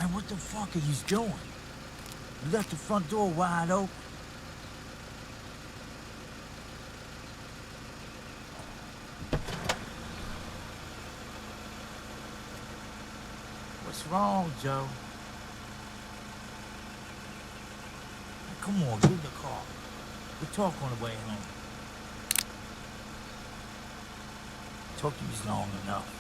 Man, what the fuck are you doing? You left the front door wide open. What's wrong, Joe? Come on, get in the car. We'll talk on the way home. Took you long enough.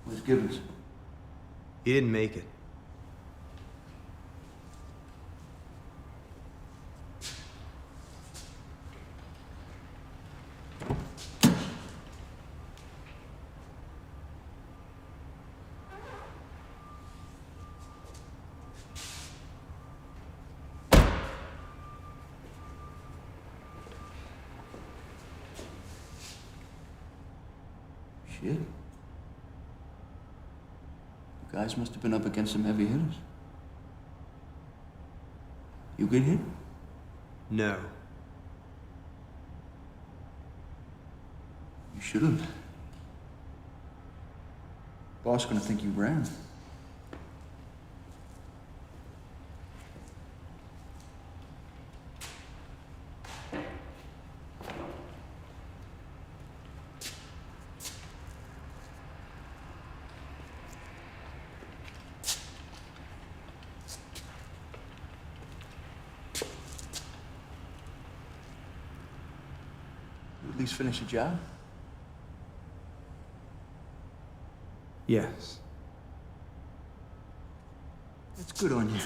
Where's Gibbons? He didn't make it. Shit. You guys must have been up against some heavy hitters. You get hit? No. You should have. Boss gonna think you ran. At least finish the job? Yes. That's good on you.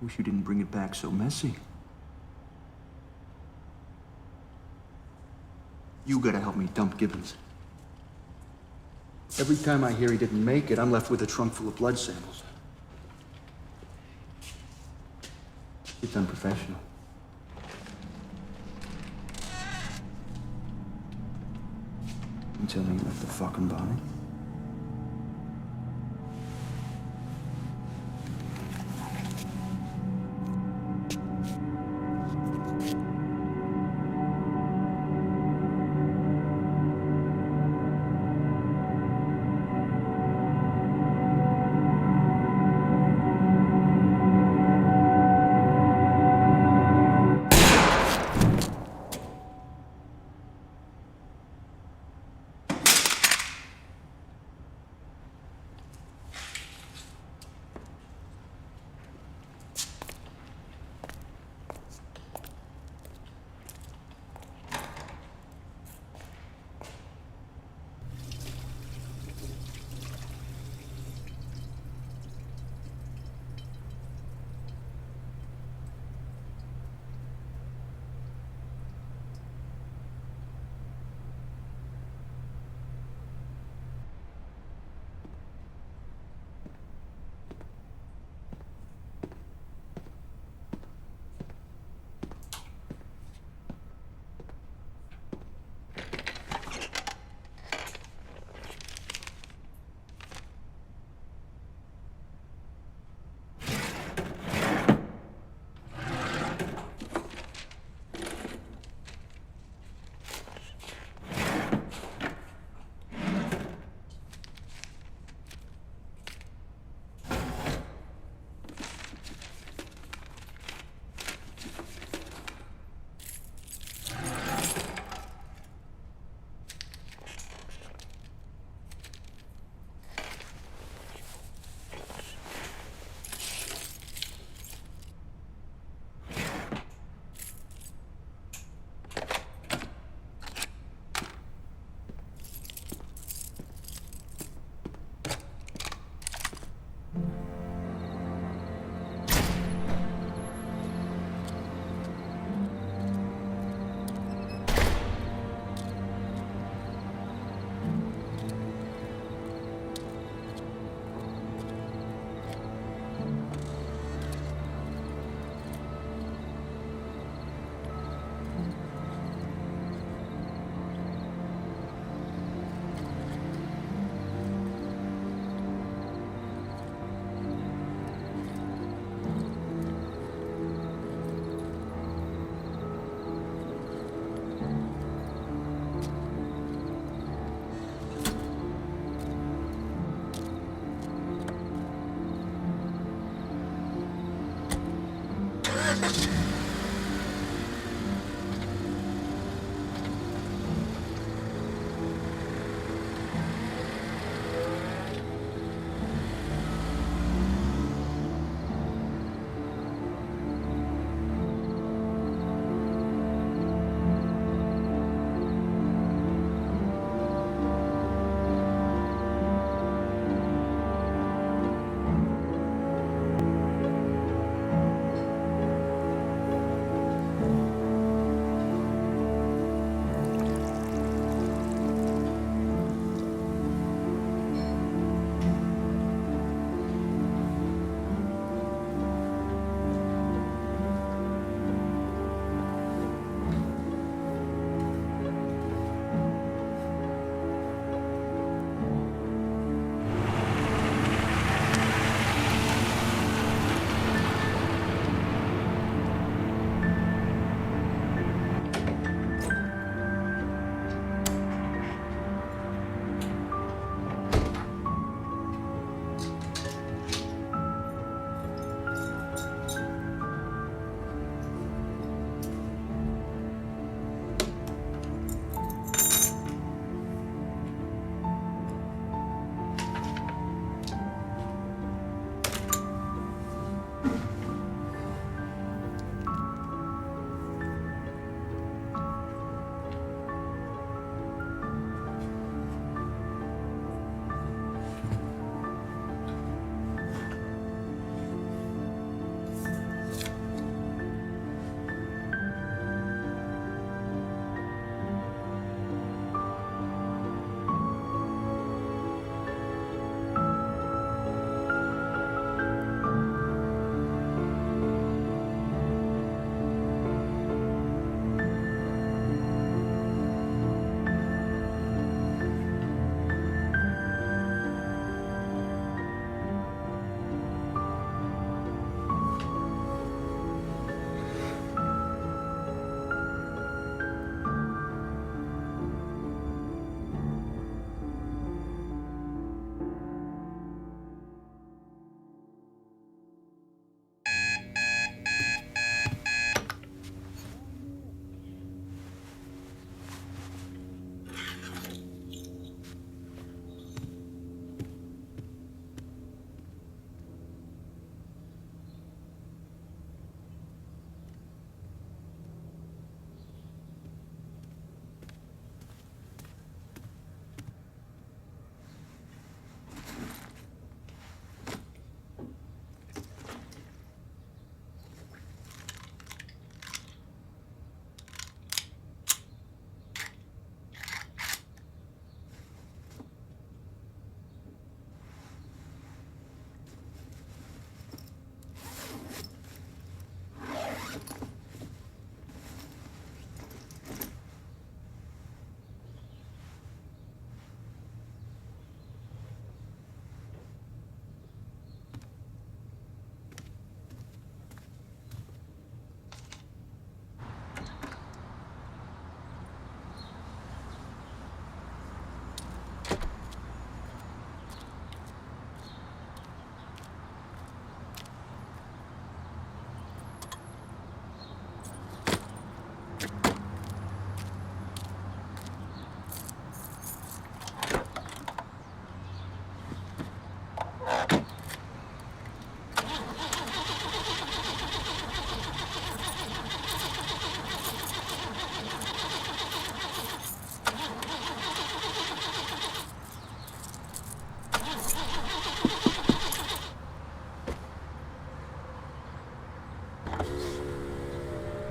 Wish you didn't bring it back so messy. You gotta help me dump Gibbons. Every time I hear he didn't make it, I'm left with a trunk full of blood samples. It's unprofessional. Until he left the fucking body.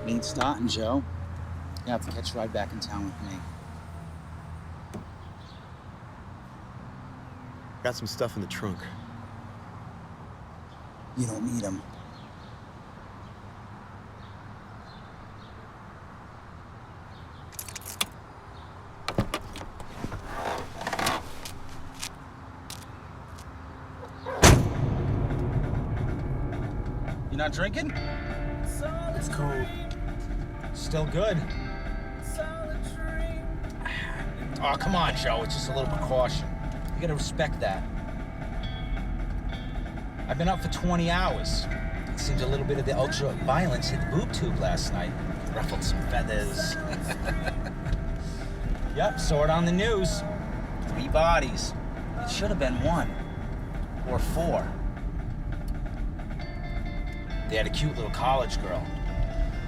Ain't starting, Joe. You have to catch a ride back in town with me. Got some stuff in the trunk. You don't need them. You not drinking? It's cold. Still good. Oh, come on, Joe. It's just a little precaution. You gotta respect that. I've been up for 20 hours. It seems a little bit of the ultra violence hit the boob tube last night. Ruffled some feathers. Yep, saw it on the news. 3 bodies. It should have been 1. Or 4. They had a cute little college girl.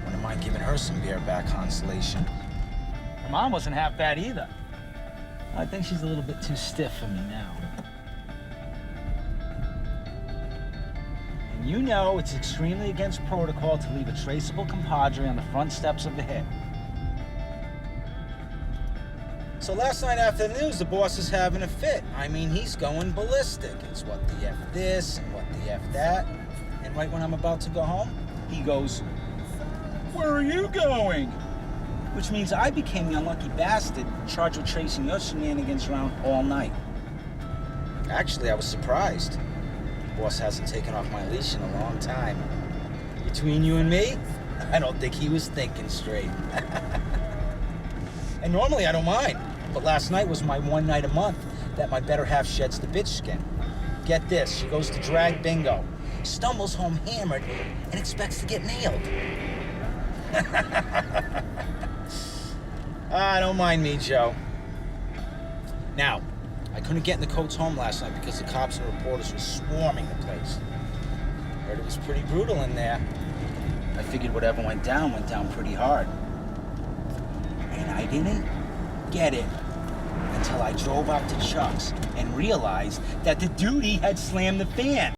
Wouldn't mind giving her some bareback consolation. Her mom wasn't half bad either. I think she's a little bit too stiff for me now. And you know it's extremely against protocol to leave a traceable compadre on the front steps of the hit. So last night after the news, the boss is having a fit. I mean, he's going ballistic. It's what the F this and what the F that. And right when I'm about to go home, he goes, "Where are you going?" Which means I became the unlucky bastard charged with tracing your shenanigans around all night. Actually, I was surprised. The boss hasn't taken off my leash in a long time. Between you and me, I don't think he was thinking straight. And normally I don't mind, but last night was my one night a month that my better half sheds the bitch skin. Get this, she goes to drag bingo, stumbles home hammered, and expects to get nailed. Don't mind me, Joe. Now, I couldn't get in the Coates' home last night because the cops and reporters were swarming the place. Heard it was pretty brutal in there. I figured whatever went down pretty hard. And I didn't get it until I drove out to Chuck's and realized that the duty had slammed the fan.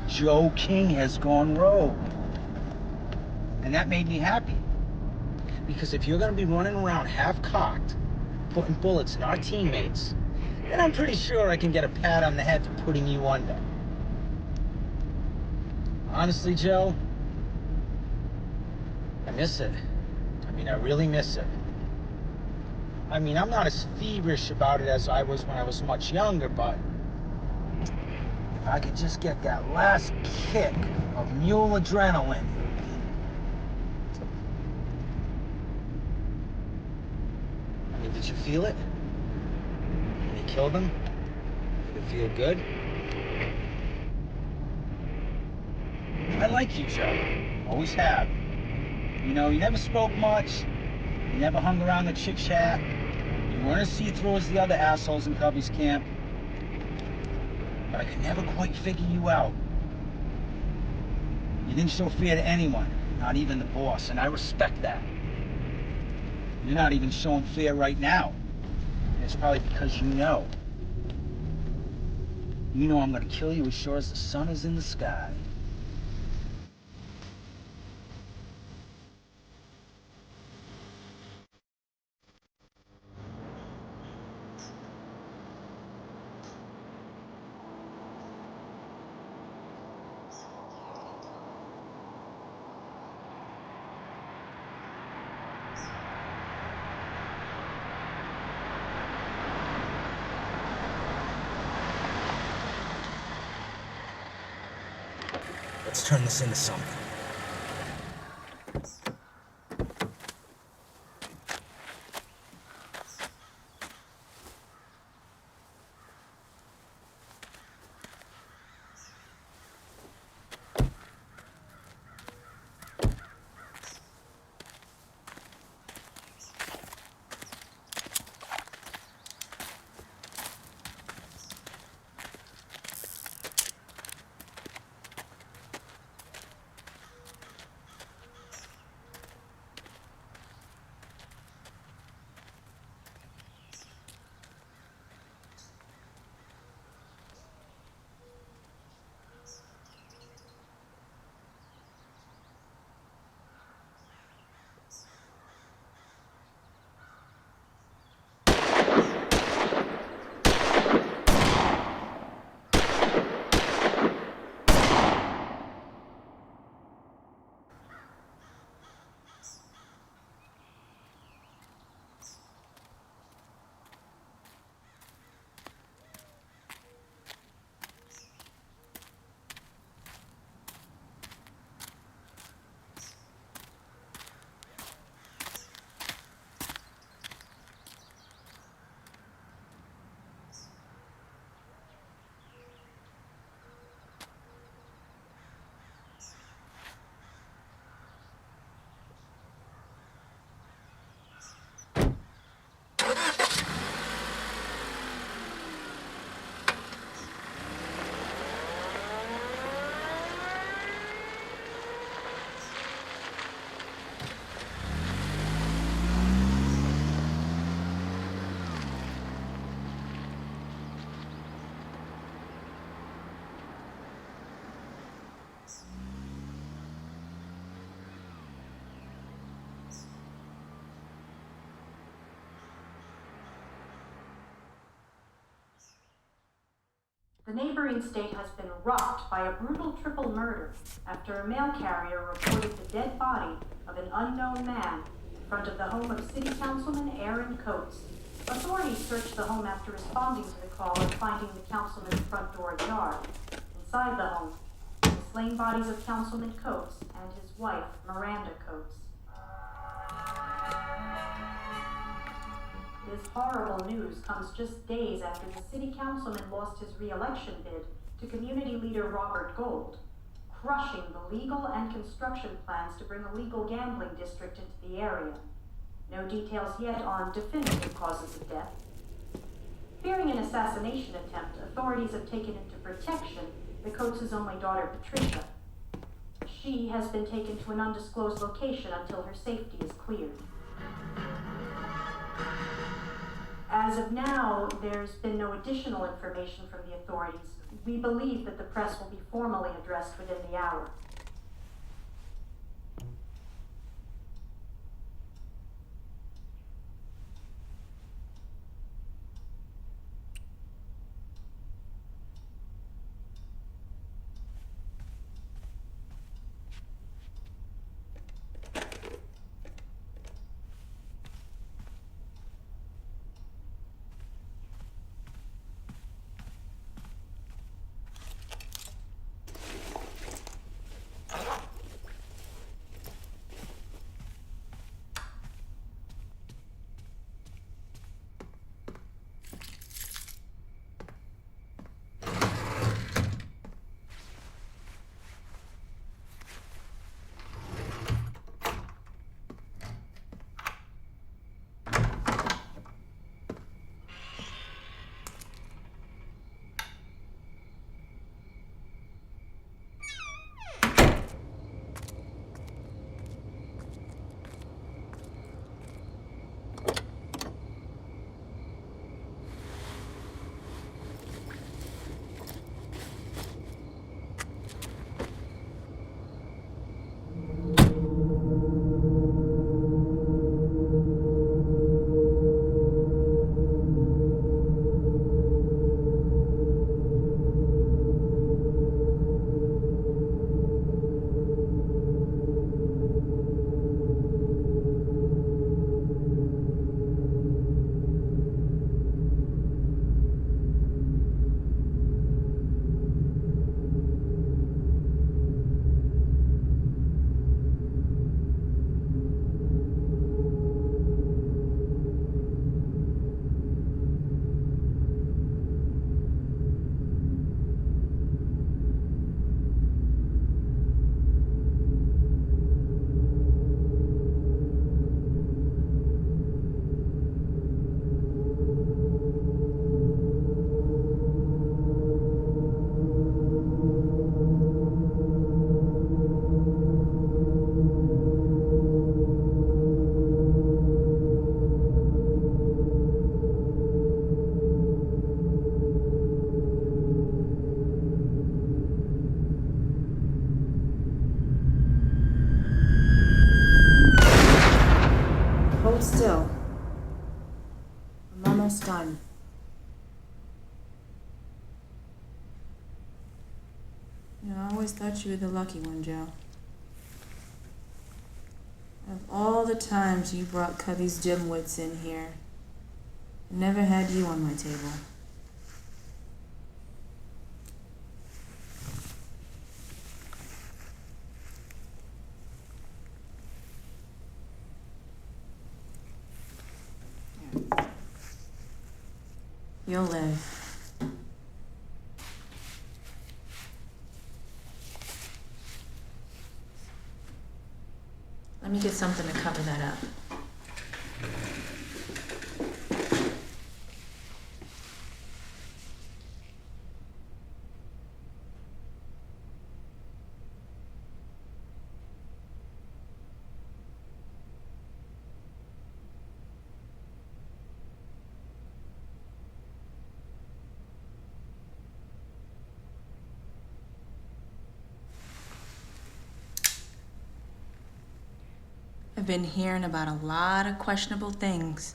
Joe King has gone rogue. And that made me happy. Because if you're gonna be running around half-cocked, putting bullets in our teammates, then I'm pretty sure I can get a pat on the head for putting you under. Honestly, Joe, I miss it. I mean, I really miss it. I mean, I'm not as feverish about it as I was when I was much younger, but if I could just get that last kick of mule adrenaline. I mean, did you feel it? When you killed him? Did it feel good? I like you, Joe. Always have. You know, you never spoke much. You never hung around the chit-chat. You weren't as see-through as the other assholes in Cubby's camp. But I could never quite figure you out. You didn't show fear to anyone, not even the boss, and I respect that. You're not even showing fear right now. And it's probably because you know. You know I'm gonna kill you as sure as the sun is in the sky. Let's turn this into something. The neighboring state has been rocked by a brutal triple murder after a mail carrier reported the dead body of an unknown man in front of the home of City Councilman Aaron Coates. Authorities searched the home after responding to the call and finding the councilman's front door ajar. Inside the home, the slain bodies of Councilman Coates and his wife, Miranda Coates. This horrible news comes just days after the city councilman lost his re-election bid to community leader Robert Gold, crushing the legal and construction plans to bring a legal gambling district into the area. No details yet on definitive causes of death. Fearing an assassination attempt, authorities have taken into protection the Coates' only daughter, Patricia. She has been taken to an undisclosed location until her safety is cleared. As of now, there's been no additional information from the authorities. We believe that the press will be formally addressed within the hour. Still. I'm almost done. You know, I always thought you were the lucky one, Joe. Of all the times you brought Cubby's dimwits in here, I never had you on my table. You'll live. Let me get something to cover that up. I've been hearing about a lot of questionable things.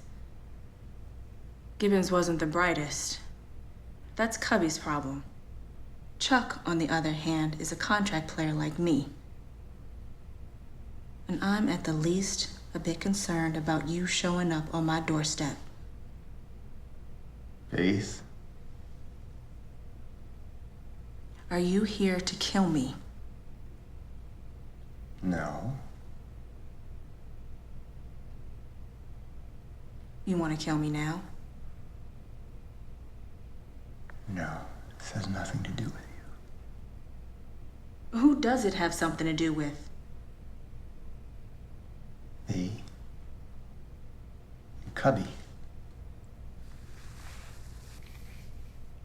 Gibbons wasn't the brightest. That's Cubby's problem. Chuck, on the other hand, is a contract player like me. And I'm at the least a bit concerned about you showing up on my doorstep. Faith? Are you here to kill me? No. You want to kill me now? No. This has nothing to do with you. Who does it have something to do with? Me? And Cubby.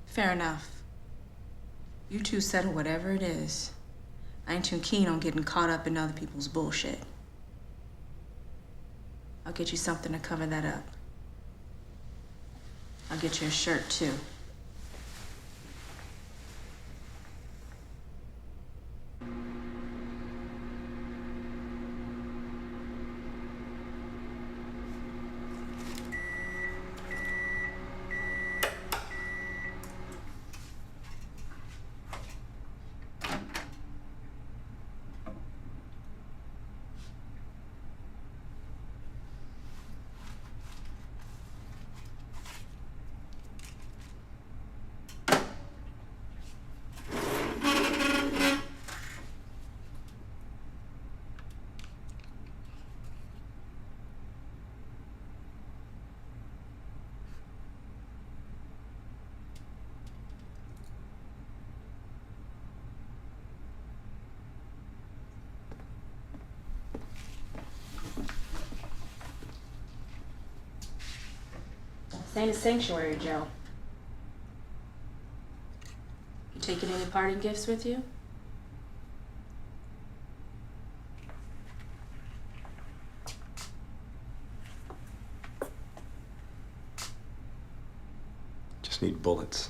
Fair enough. You two settle whatever it is. I ain't too keen on getting caught up in other people's bullshit. I'll get you something to cover that up. I'll get you a shirt, too. This ain't a sanctuary, Joe. You taking any parting gifts with you? Just need bullets.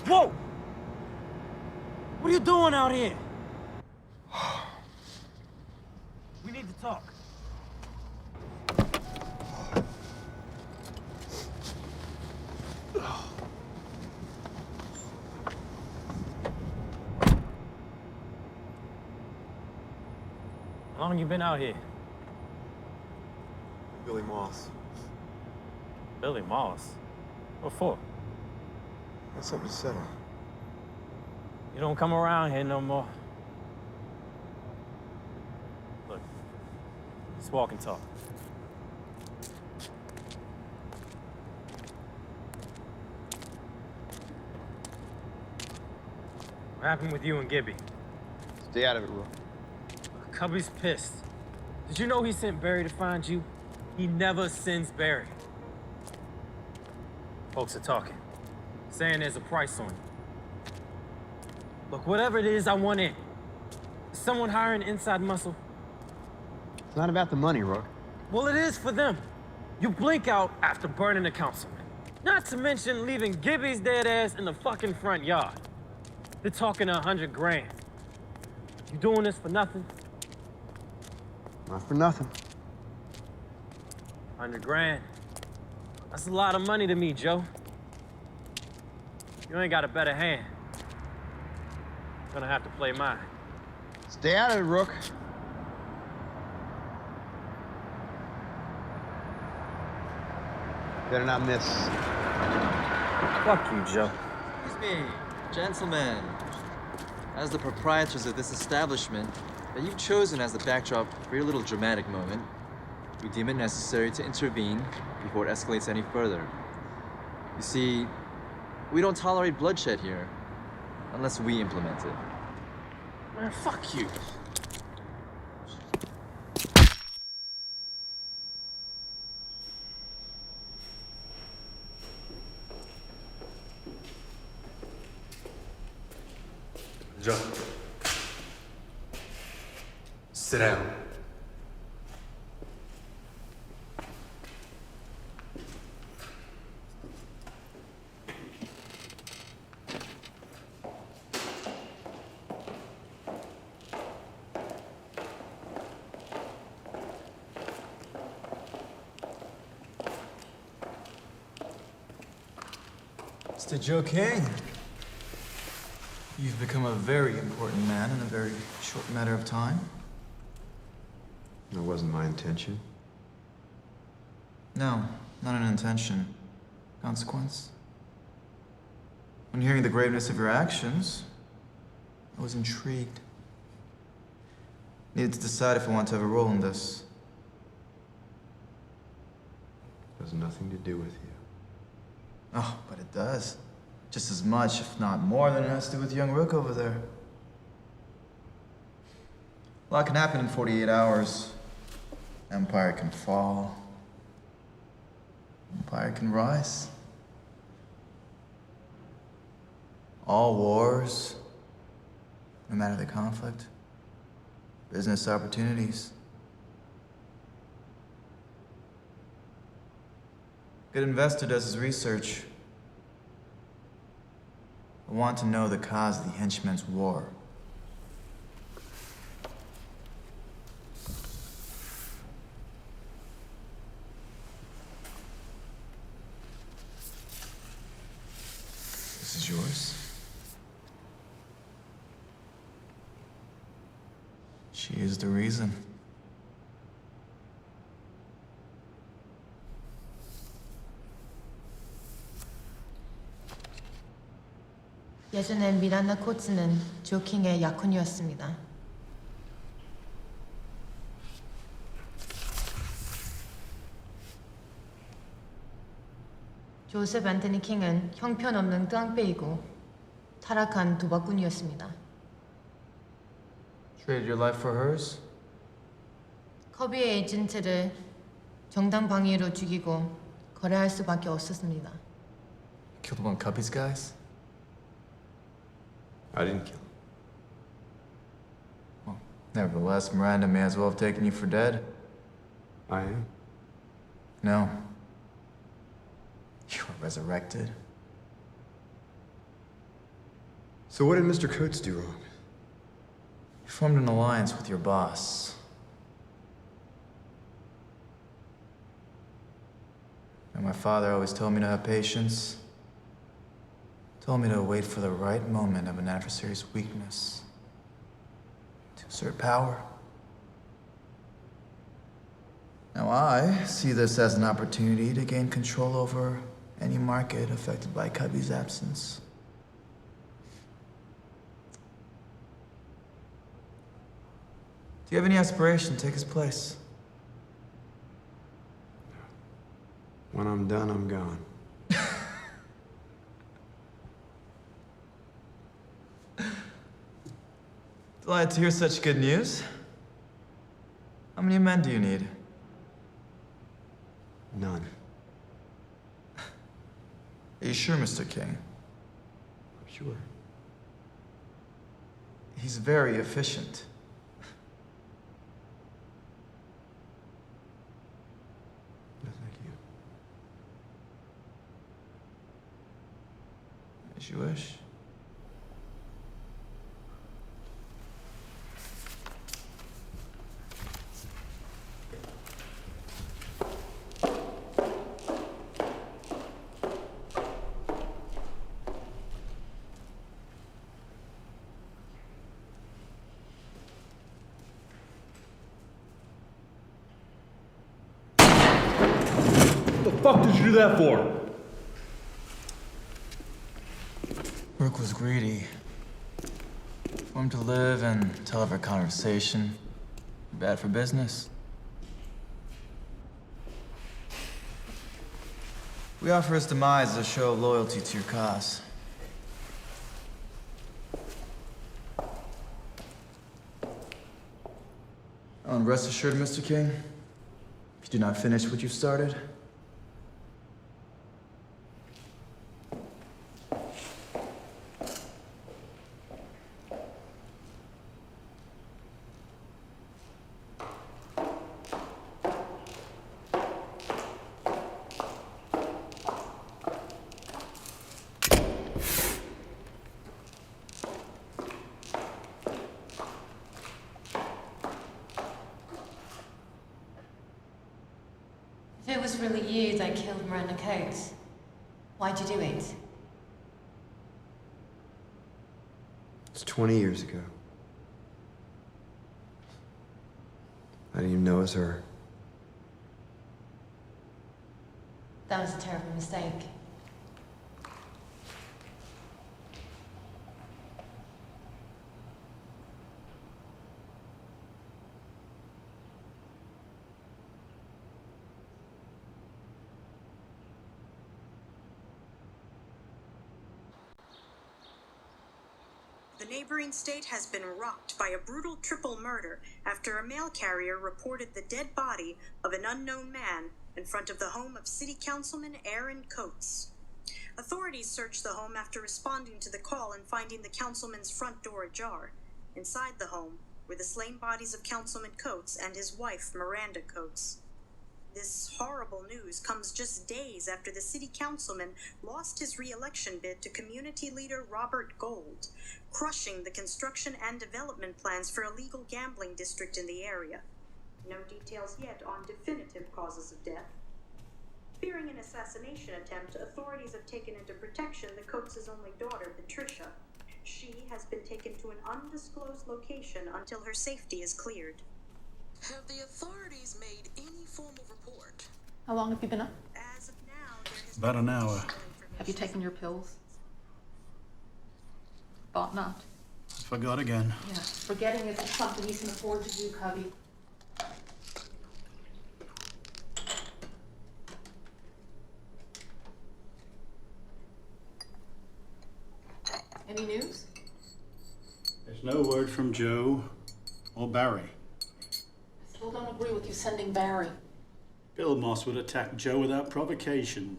Whoa! What are you doing out here? We need to talk. How long you been out here? Billy Moss. Billy Moss? What for? That's something to settle. You don't come around here no more. Look, let's walk and talk. What happened with you and Gibby? Stay out of it, Rook. Cubby's pissed. Did you know he sent Barry to find you? He never sends Barry. Folks are talking, saying there's a price on you. Look, whatever it is, I want in. Is someone hiring inside muscle? It's not about the money, Rook. Well, it is for them. You blink out after burning the councilman. Not to mention leaving Gibby's dead ass in the fucking front yard. They're talking 100 grand. You doing this for nothing? Not for nothing. 100 grand. That's a lot of money to me, Joe. You ain't got a better hand. Gonna have to play mine. Stay out of it, Rook. Better not miss. Fuck you, Joe. Excuse me, gentlemen. As the proprietors of this establishment that you've chosen as the backdrop for your little dramatic moment, we deem it necessary to intervene before it escalates any further. You see, we don't tolerate bloodshed here, unless we implement it. Man, fuck you. Joe. Sit down. Mr. Joe King, you've become a very important man in a very short matter of time. That wasn't my intention. No, not an intention. Consequence. When hearing the graveness of your actions, I was intrigued. Needed to decide if I want to have a role in this. It has nothing to do with you. Oh, but it does. Just as much, if not more, than it has to do with young Rook over there. A lot can happen in 48 hours. Empire can fall. Empire can rise. All wars, no matter the conflict, business opportunities. Good investor does his research. I want to know the cause of the Henchman's War. This is yours. She is the reason. 예전에 미란다 코츠는 조킹의 약혼이었습니다. 조셉 앤토니 킹은 형편없는 깡패이고 타락한 도박꾼이었습니다. Traded your life for hers? 커비의 에이전트를 정당 방위로 죽이고 거래할 수밖에 없었습니다. Killed one of Cubby's guys? I didn't kill him. Well, nevertheless, Miranda may as well have taken you for dead. I am. No. You were resurrected. So what did Mr. Coates do wrong? You formed an alliance with your boss. And my father always told me to have patience. Told me to wait for the right moment of an adversary's weakness to assert power. Now I see this as an opportunity to gain control over any market affected by Cubby's absence. Do you have any aspiration to take his place? When I'm done, I'm gone. Delighted to hear such good news. How many men do you need? None. Are you sure, Mr. King? I'm sure. He's very efficient. No, thank you. As you wish. What the fuck did you do that for? Brooke was greedy. For him to live and tell of her conversation. Bad for business. We offer his demise as a show of loyalty to your cause. Oh, and rest assured, Mr. King, if you do not finish what you've started, If it was really you that killed Miranda Coates, why'd you do it? It's 20 years ago. I didn't even know it was her. That was a terrible mistake. The neighboring state has been rocked by a brutal triple murder after a mail carrier reported the dead body of an unknown man in front of the home of City Councilman Aaron Coates. Authorities searched the home after responding to the call and finding the councilman's front door ajar. Inside the home were the slain bodies of Councilman Coates and his wife, Miranda Coates. This horrible news comes just days after the city councilman lost his re-election bid to community leader Robert Gold, crushing the construction and development plans for a legal gambling district in the area. No details yet on definitive causes of death. Fearing an assassination attempt, authorities have taken into protection the Coates' only daughter, Patricia. She has been taken to an undisclosed location until her safety is cleared. Have the authorities made any formal report? How long have you been up? As of now, there has About an hour. Have you taken your pills? Thought not. Forgot again. Yeah, forgetting isn't something you can afford to do, Cubby. Any news? There's no word from Joe or Barry. I still don't agree with you sending Barry. Bill Moss would attack Joe without provocation.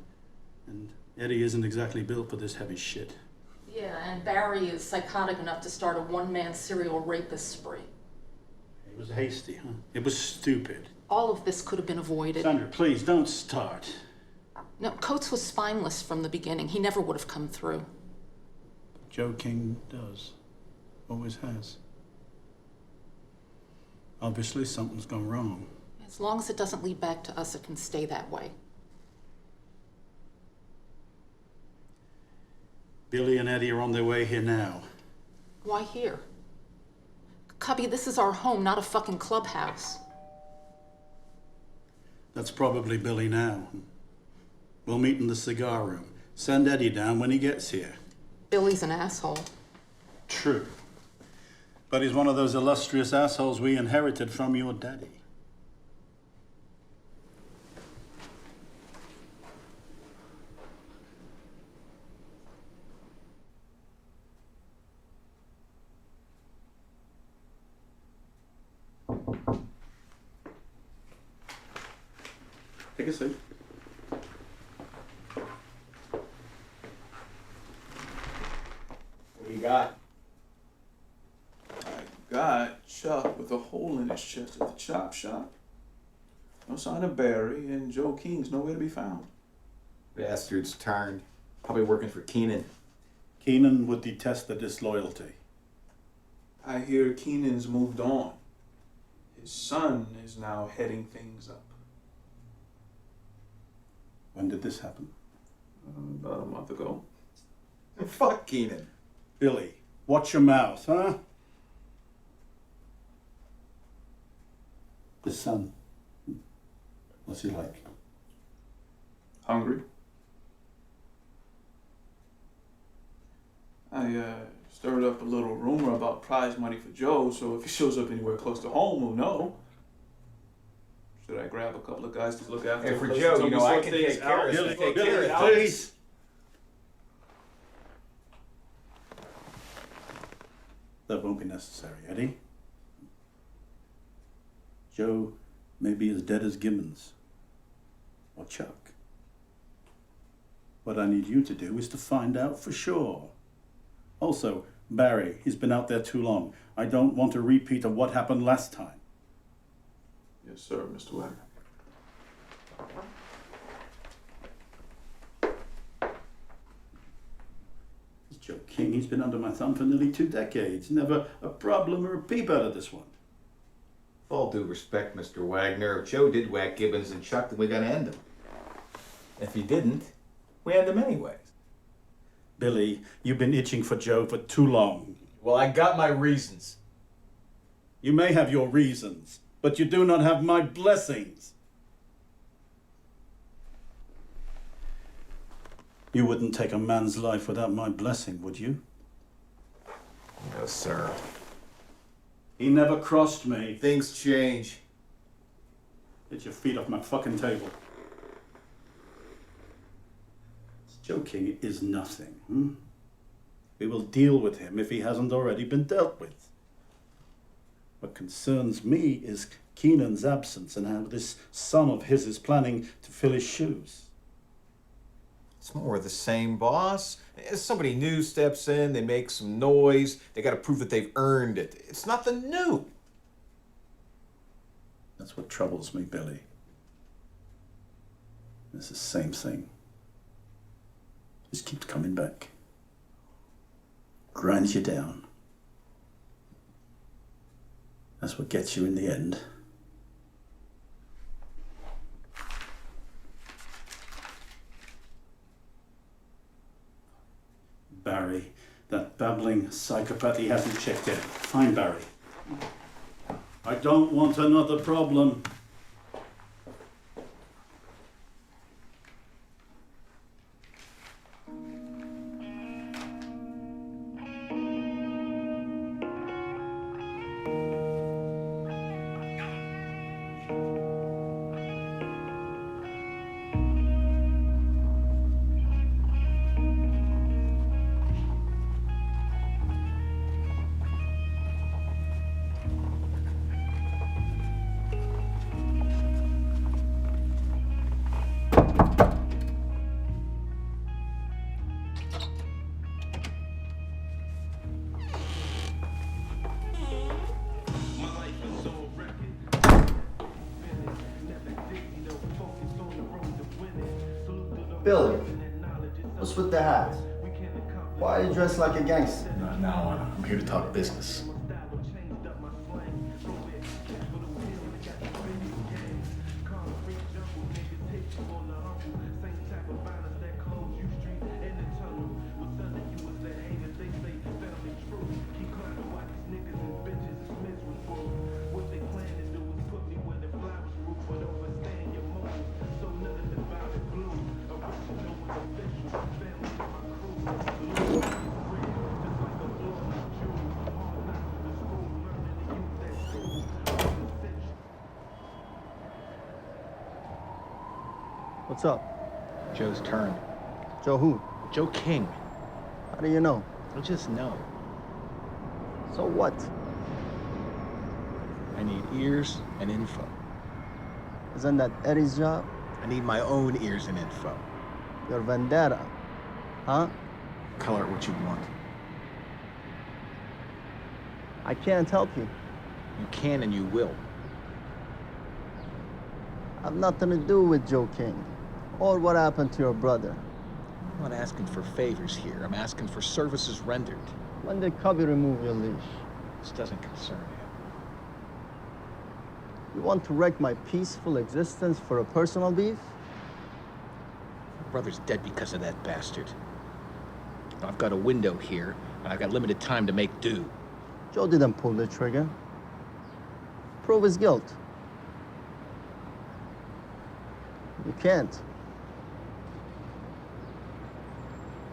And Eddie isn't exactly built for this heavy shit. Yeah, and Barry is psychotic enough to start a one-man serial rapist spree. It was hasty, huh? It was stupid. All of this could have been avoided. Sandra, please, don't start. No, Coates was spineless from the beginning. He never would have come through. Joe King does. Always has. Obviously, something's gone wrong. As long as it doesn't lead back to us, it can stay that way. Billy and Eddie are on their way here now. Why here? Cubby, this is our home, not a fucking clubhouse. That's probably Billy now. We'll meet in the cigar room. Send Eddie down when he gets here. Billy's an asshole. True. But he's one of those illustrious assholes we inherited from your daddy. Take a seat. What do you got? I got Chuck with a hole in his chest at the chop shop. No sign of Barry, and Joe King's nowhere to be found. Bastard's turned. Probably working for Keenan. Keenan would detest the disloyalty. I hear Keenan's moved on. His son is now heading things up. When did this happen? About a month ago. Fuck Keenan. Billy, watch your mouth, huh? The son. What's he like? Hungry. I stirred up a little rumor about prize money for Joe, so if he shows up anywhere close to home, we'll know. Should I grab a couple of guys to look after him? Hey, for Joe, you know, I can take care of it. Take care of it, please. That won't be necessary, Eddie. Joe may be as dead as Gibbons. Or Chuck. What I need you to do is to find out for sure. Also, Barry, he's been out there too long. I don't want a repeat of what happened last time. Yes, sir, Mr. Wagner. This Joe King, he's been under my thumb for nearly 2 decades. Never a problem or a peep out of this one. All due respect, Mr. Wagner. If Joe did whack Gibbons and Chuck, then we gotta end him. If he didn't, we end him anyways. Billy, you've been itching for Joe for too long. Well, I got my reasons. You may have your reasons, but you do not have my blessings. You wouldn't take a man's life without my blessing, would you? No, sir. He never crossed me. Things change. Get your feet off my fucking table. Joe King is nothing. We will deal with him if he hasn't already been dealt with. What concerns me is Keenan's absence and how this son of his is planning to fill his shoes. It's more of the same, boss. As somebody new steps in, they make some noise, they gotta prove that they've earned it. It's nothing new. That's what troubles me, Billy. It's the same thing. Just keeps coming back. Grinds you down. That's what gets you in the end. Barry, that babbling psychopath, he hasn't checked in. Find Barry. I don't want another problem. Billy, what's with the hat? Why are you dressed like a gangster? Now I'm here to talk business. What's up? Joe's turn. Joe who? Joe King. How do you know? I just know. So what? I need ears and info. Isn't that Eddie's job? I need my own ears and info. Your vendetta, huh? Color it what you want. I can't help you. You can and you will. I've nothing to do with Joe King, or what happened to your brother. I'm not asking for favors here. I'm asking for services rendered. When did Cubby remove your leash? This doesn't concern you. You want to wreck my peaceful existence for a personal beef? My brother's dead because of that bastard. I've got a window here, and I've got limited time to make do. Joe didn't pull the trigger. Prove his guilt. You can't.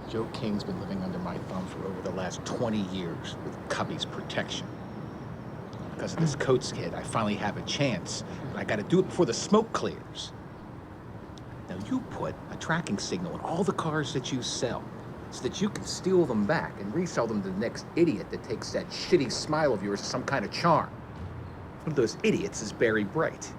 Joe King's been living under my thumb for over the last 20 years with Cubby's protection. Because of this Coates kid, I finally have a chance, but I gotta do it before the smoke clears. Now, you put a tracking signal on all the cars that you sell, so that you can steal them back and resell them to the next idiot that takes that shitty smile of yours as some kind of charm. One of those idiots is Barry Bright.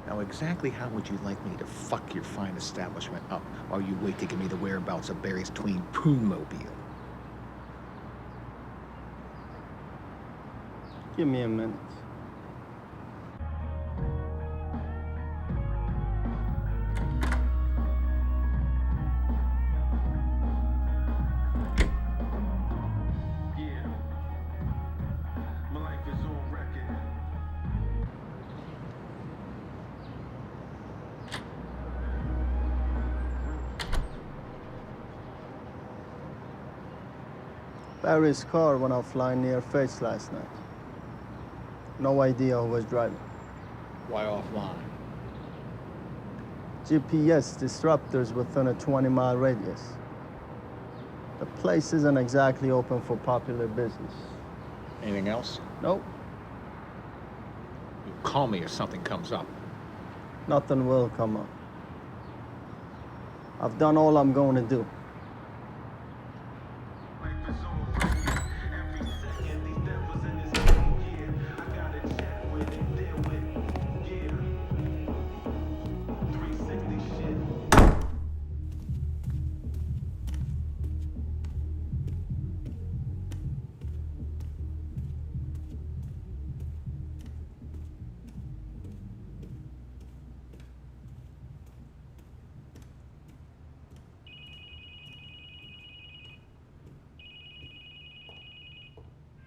Now, exactly how would you like me to fuck your fine establishment up while you wait to give me the whereabouts of Barry's tween Poonmobile? Give me a minute. Barry's car went offline near Fates last night. No idea who was driving. Why offline? GPS disruptors within a 20-mile radius. The place isn't exactly open for popular business. Anything else? Nope. You call me if something comes up. Nothing will come up. I've done all I'm going to do.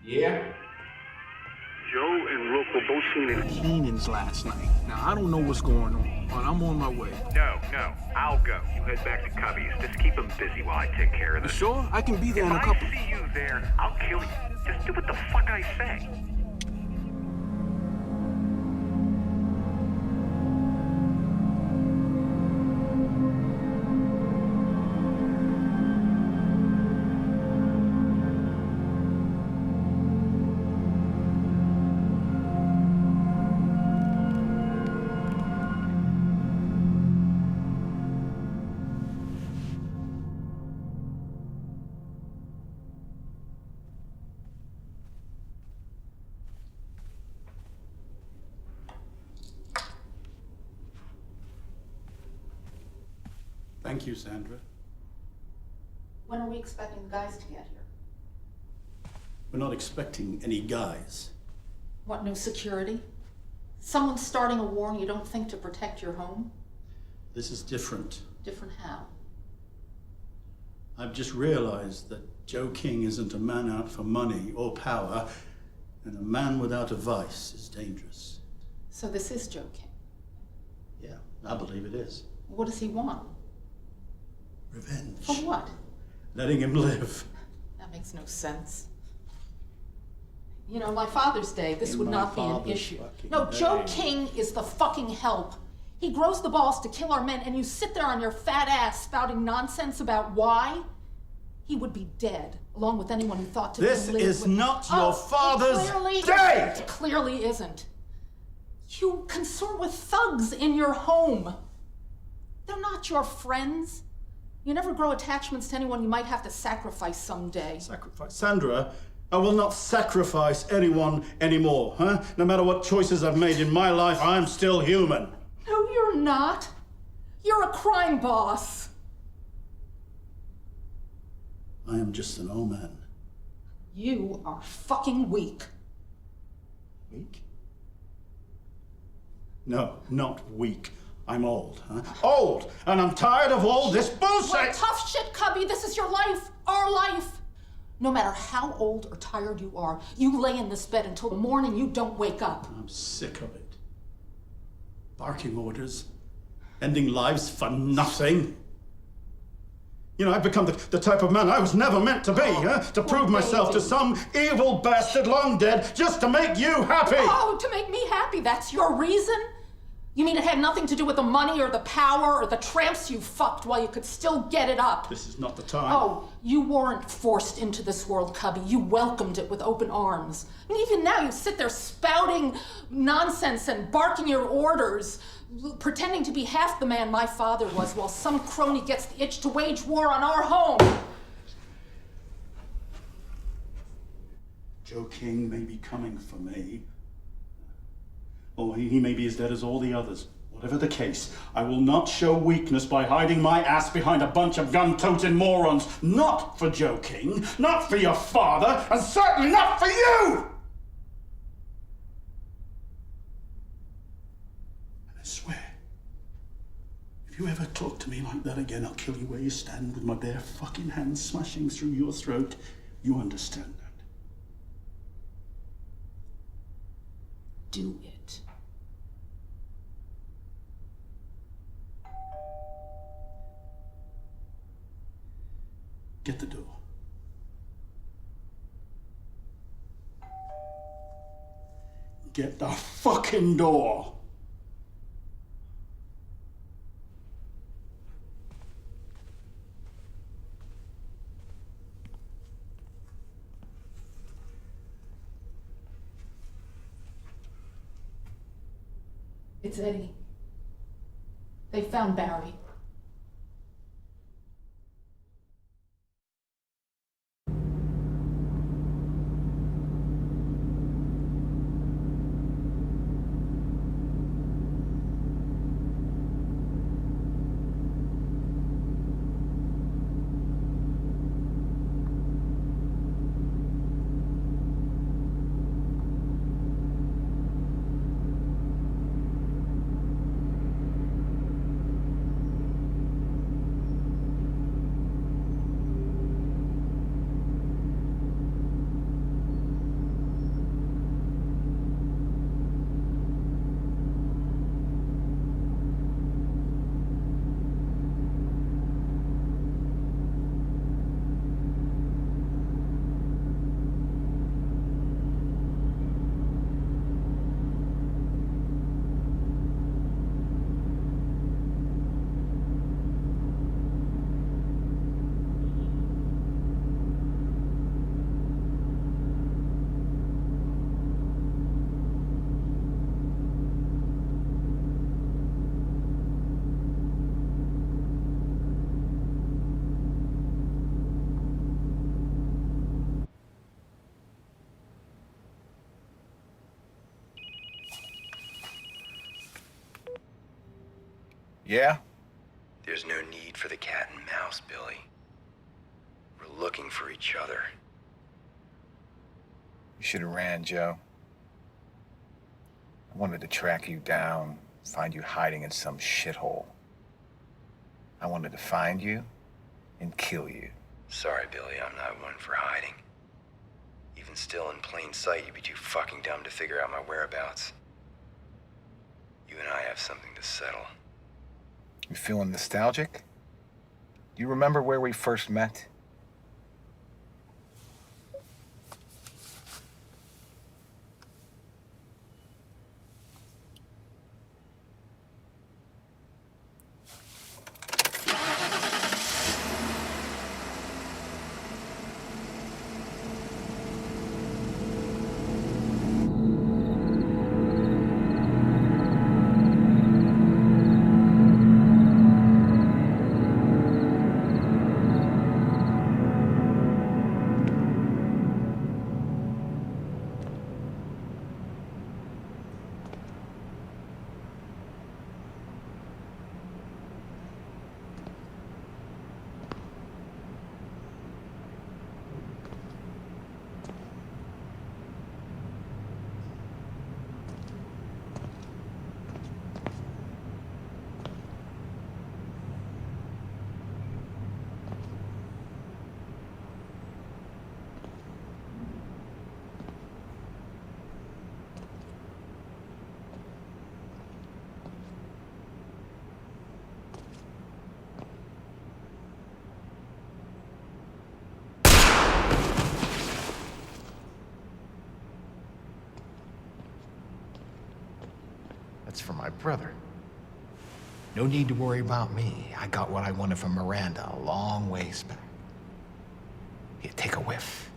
Yeah? Joe and Rook were both seen in Keenan's last night. Now, I don't know what's going on, but I'm on my way. No, I'll go. You head back to Cubby's. Just keep him busy while I take care of this. You sure? I can be there in a couple. If I see you there, I'll kill you. Just do what the fuck I say. Thank you, Sandra. When are we expecting the guys to get here? We're not expecting any guys. What, no security? Someone's starting a war and you don't think to protect your home? This is different. Different how? I've just realized that Joe King isn't a man out for money or power, and a man without a vice is dangerous. So this is Joe King. Yeah, I believe it is. What does he want? Revenge. For what? Letting him live. That makes no sense. You know, my Father's Day, this would not be an issue. No, Joe King is the fucking help. He grows the balls to kill our men, and you sit there on your fat ass spouting nonsense about why? He would be dead, along with anyone who thought to This live is with... not your father's day! day! It clearly isn't. You consort with thugs in your home. They're not your friends. You never grow attachments to anyone you might have to sacrifice someday. Sacrifice? Sandra, I will not sacrifice anyone anymore, huh? No matter what choices I've made in my life, I'm still human. No, you're not. You're a crime boss. I am just an old man. You are fucking weak. Weak? No, not weak. I'm old, huh? Old! And I'm tired of all this bullshit! Well, tough shit, Cubby. This is your life. Our life. No matter how old or tired you are, you lay in this bed until the morning you don't wake up. I'm sick of it. Barking orders. Ending lives for nothing. You know, I've become the type of man I was never meant to be, huh? To prove myself to some evil bastard long dead just to make you happy! Oh, to make me happy, that's your reason? You mean it had nothing to do with the money or the power or the tramps you fucked while you could still get it up? This is not the time. Oh, you weren't forced into this world, Cubby. You welcomed it with open arms. I mean, even now you sit there spouting nonsense and barking your orders, pretending to be half the man my father was while some crony gets the itch to wage war on our home. Joe King may be coming for me. Or he may be as dead as all the others. Whatever the case, I will not show weakness by hiding my ass behind a bunch of gun-toting morons. Not for Joe King, not for your father, and certainly not for you! And I swear, if you ever talk to me like that again, I'll kill you where you stand with my bare fucking hands smashing through your throat. You understand that? Do it. Get the door. Get the fucking door. It's Eddie. They found Barry. Yeah? There's no need for the cat and mouse, Billy. We're looking for each other. You should have ran, Joe. I wanted to track you down, find you hiding in some shithole. I wanted to find you and kill you. Sorry, Billy, I'm not one for hiding. Even still in plain sight, you'd be too fucking dumb to figure out my whereabouts. You and I have something to settle. You feeling nostalgic? You remember where we first met? That's for my brother. No need to worry about me. I got what I wanted from Miranda a long ways back. Here, take a whiff.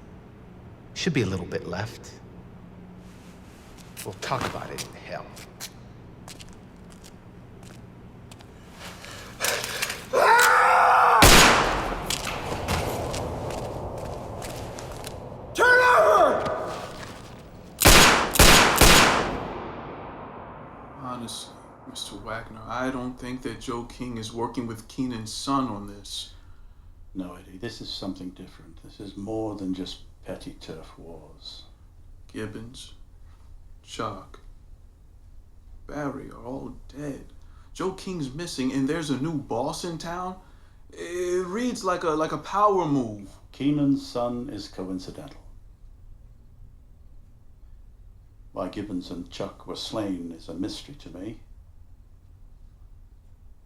Should be a little bit left. We'll talk about it in hell. Turn over! Honestly, Mr. Wagner, I don't think that Joe King is working with Keenan's son on this. No, Eddie, this is something different. This is more than just petty turf wars. Gibbons, Chuck, Barry are all dead. Joe King's missing and there's a new boss in town? It reads like a power move. Keenan's son is coincidental. Why Gibbons and Chuck were slain is a mystery to me.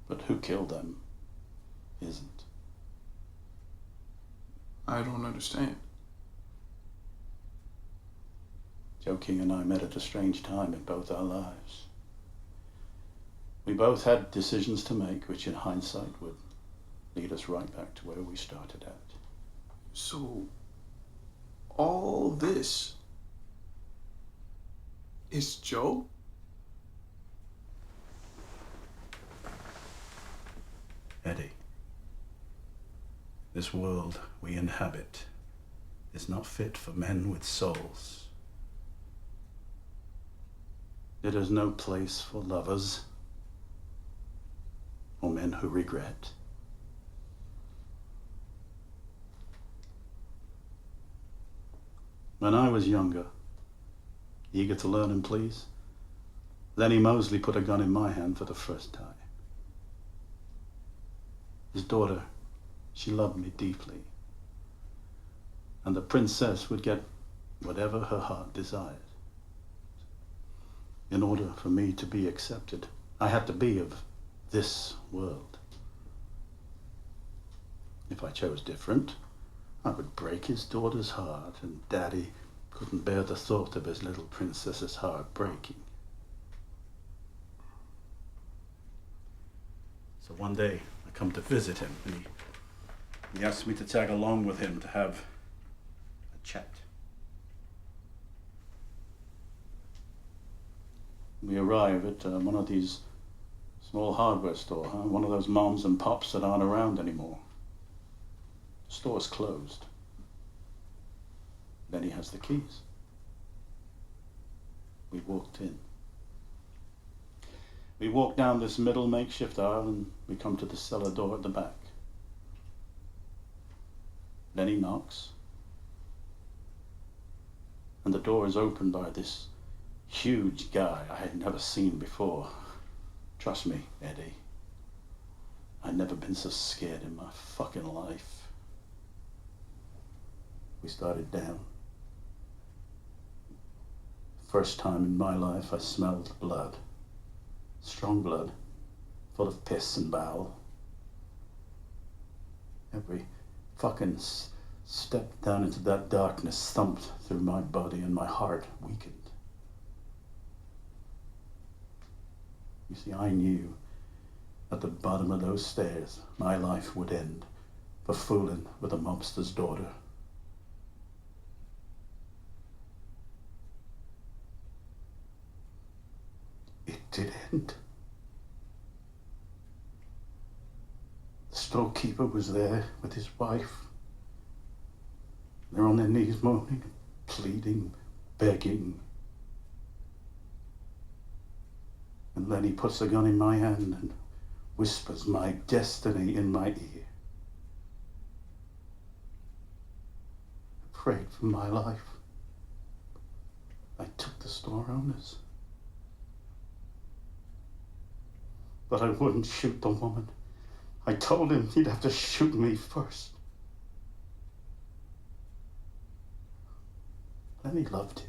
But who killed them isn't. I don't understand. Joe King and I met at a strange time in both our lives. We both had decisions to make, which in hindsight would lead us right back to where we started at. So, all this is Joe? Eddie, this world we inhabit is not fit for men with souls. It is no place for lovers or men who regret. When I was younger, eager to learn and please, Lenny Mosley put a gun in my hand for the first time. His daughter, she loved me deeply. And the princess would get whatever her heart desired. In order for me to be accepted, I had to be of this world. If I chose different, I would break his daughter's heart, and Daddy couldn't bear the thought of his little princess's heart breaking. So one day, I come to visit him, and he asked me to tag along with him to have a chat. We arrive at one of these small hardware store, one of those moms and pops that aren't around anymore. The store's closed. Then he has the keys. We walked in. We walk down this middle makeshift aisle and we come to the cellar door at the back. Then he knocks. And the door is opened by this huge guy I had never seen before. Trust me, Eddie. I'd never been so scared in my fucking life. We started down. First time in my life I smelled blood. Strong blood, full of piss and bowel. Every fucking step down into that darkness thumped through my body and my heart weakened. You see, I knew at the bottom of those stairs my life would end for fooling with a mobster's daughter. It did end. The storekeeper was there with his wife. They're on their knees moaning, pleading, begging. And then he puts a gun in my hand and whispers my destiny in my ear. I prayed for my life. I took the store owners. But I wouldn't shoot the woman. I told him he'd have to shoot me first. Then he loved it.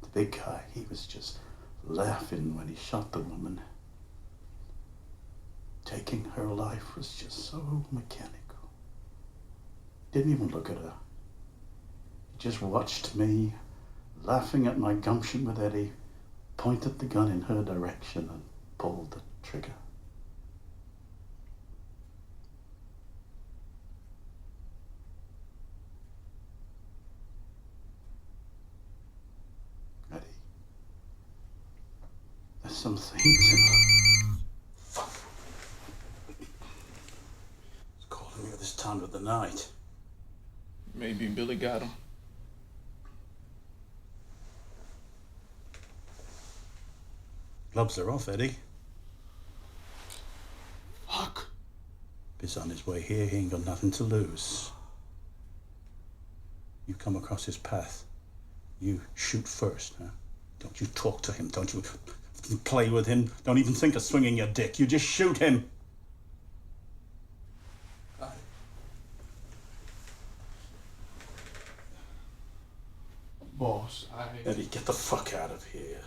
The big guy, he was just laughing when he shot the woman. Taking her life was just so mechanical. Didn't even look at her. He just watched me, laughing at my gumption with Eddie, pointed the gun in her direction and pulled the trigger. Eddie, there's some things in fuck. It's calling me at this time of the night. Maybe Billy got him. Gloves are off, Eddie. Fuck. If he's on his way here, he ain't got nothing to lose. You come across his path, you shoot first, huh? Don't you talk to him, don't you play with him, don't even think of swinging your dick, you just shoot him. Boss, Eddie, get the fuck out of here.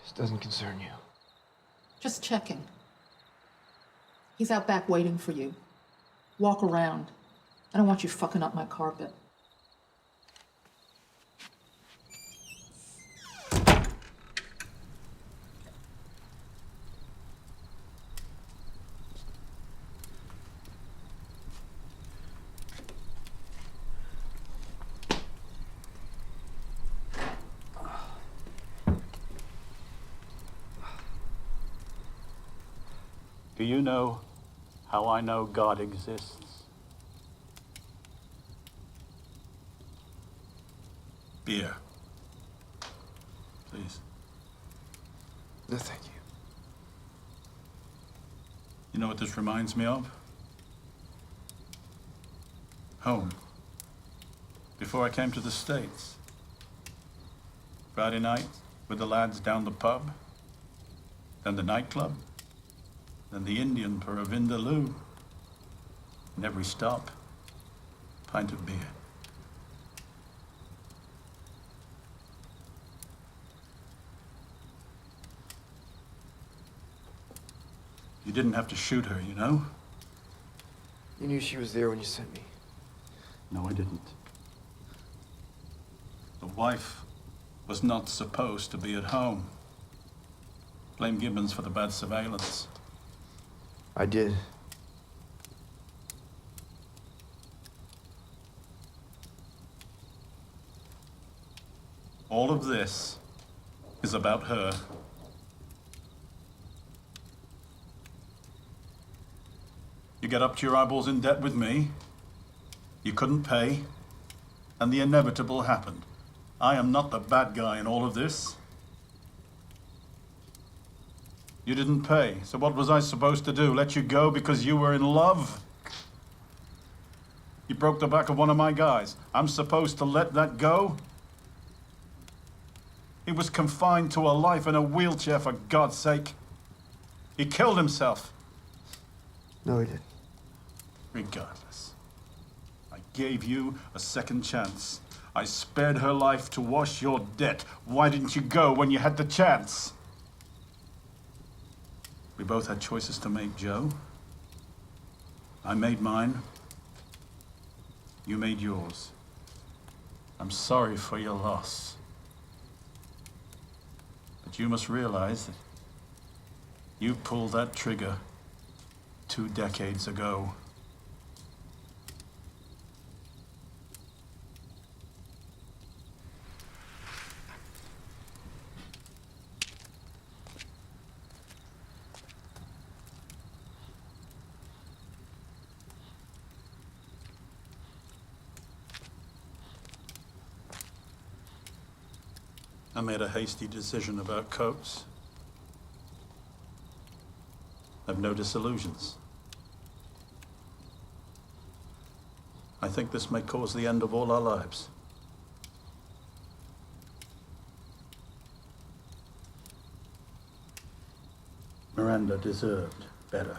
This doesn't concern you. Just checking. He's out back waiting for you. Walk around. I don't want you fucking up my carpet. Do you know how I know God exists? Beer. Please. No, thank you. You know what this reminds me of? Home. Before I came to the States. Friday night with the lads down the pub. Then the nightclub. Then the Indian for a vindaloo. And every stop, pint of beer. You didn't have to shoot her, you know? You knew she was there when you sent me. No, I didn't. The wife was not supposed to be at home. Blame Gibbons for the bad surveillance. I did. All of this is about her. You get up to your eyeballs in debt with me. You couldn't pay. And the inevitable happened. I am not the bad guy in all of this. You didn't pay, so what was I supposed to do? Let you go because you were in love? You broke the back of one of my guys. I'm supposed to let that go? He was confined to a life in a wheelchair, for God's sake. He killed himself. No, he didn't. Regardless, I gave you a second chance. I spared her life to wash your debt. Why didn't you go when you had the chance? We both had choices to make, Joe. I made mine. You made yours. I'm sorry for your loss. But you must realize that you pulled that trigger 2 decades ago. I made a hasty decision about Coates. I've no disillusions. I think this may cause the end of all our lives. Miranda deserved better.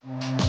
Tamieka